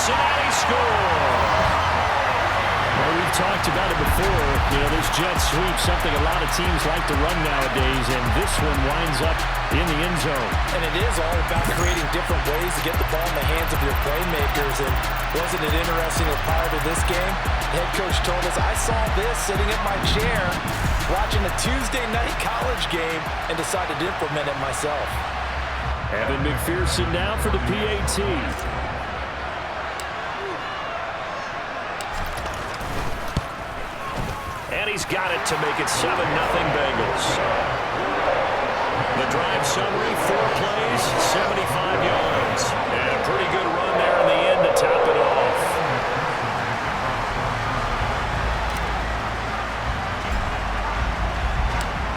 Cincinnati score. Well, we've talked about it before. You know, this jet sweep, something a lot of teams like to run nowadays, and this one winds up in the end zone. And it is all about creating different ways to get the ball in the hands of your playmakers. And wasn't it interesting that prior to this game, the head coach told us, I saw this sitting in my chair watching a Tuesday night college game and decided to implement it myself. Evan McPherson now for the PAT. And he's got it to make it 7-0 Bengals. The drive summary, 4 plays, 75 yards. And a pretty good run there in the end to top it off.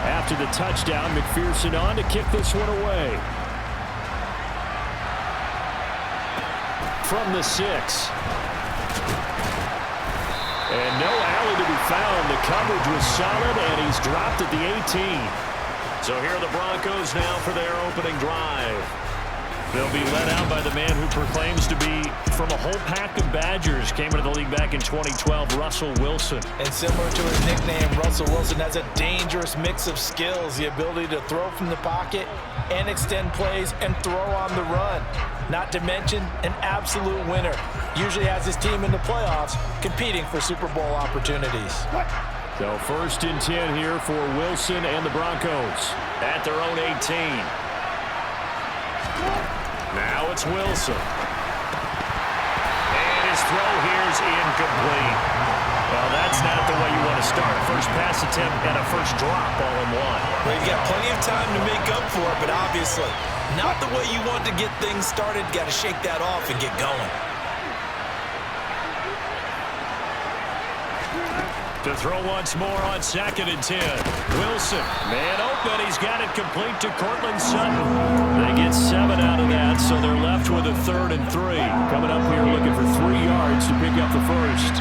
After the touchdown, McPherson on to kick this one away. From the 6. And no alley to be found. The coverage was solid, and he's dropped at the 18. So here are the Broncos now for their opening drive. They'll be led out by the man who proclaims to be from a whole pack of Badgers. Came into the league back in 2012, Russell Wilson. And similar to his nickname, Russell Wilson has a dangerous mix of skills. The ability to throw from the pocket and extend plays and throw on the run. Not to mention an absolute winner. Usually has his team in the playoffs competing for Super Bowl opportunities. So 1st and 10 here for Wilson and the Broncos. At their own 18. Now it's Wilson. And his throw here is incomplete. Well, that's not the way you want to start. First pass attempt and a first drop all in one. Well, you've got plenty of time to make up for it, but obviously not the way you want to get things started. Got to shake that off and get going. To throw once more on 2nd and 10. Wilson, man open. He's got it complete to Cortland Sutton. They get 7 out of that, so they're left with a 3rd and 3. Coming up here looking for 3 yards to pick up the first.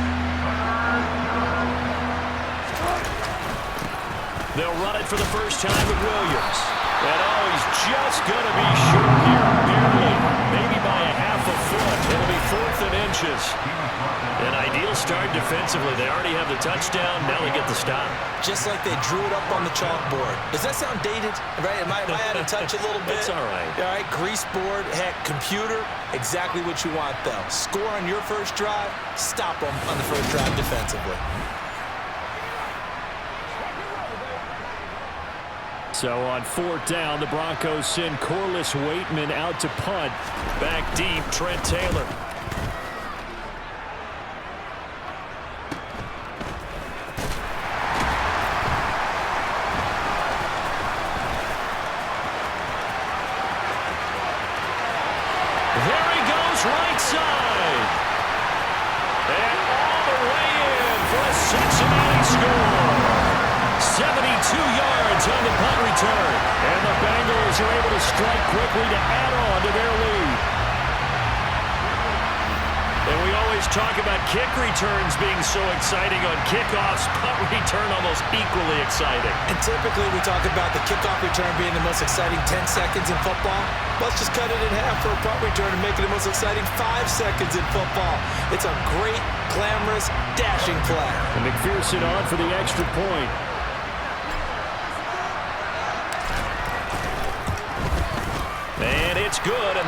They'll run it for the first time with Williams. And oh, he's just going to be short here. Barely. Maybe by a half a foot. It'll be 4th and inches. An ideal start defensively. They already have the touchdown. Now they get the stop. Just like they drew it up on the chalkboard. Does that sound dated? Right? Am I out of touch a little bit? That's all right. All right, grease board, heck, computer, exactly what you want, though. Score on your first drive, stop them on the first drive defensively. So on 4th down, the Broncos send Corliss Waitman out to punt. Back deep, Trent Taylor. There he goes, right side. And all the way in for a Cincinnati score. 72 yards on the punt return. And the Bengals are able to strike quickly to add on to their lead. And we always talk about kick returns being so exciting on kickoffs. Punt return almost equally exciting. And typically we talk about the kickoff return being the most exciting 10 seconds in football. Let's just cut it in half for a punt return and make it the most exciting 5 seconds in football. It's a great, glamorous, dashing play. And McPherson on for the extra point. And it's good, and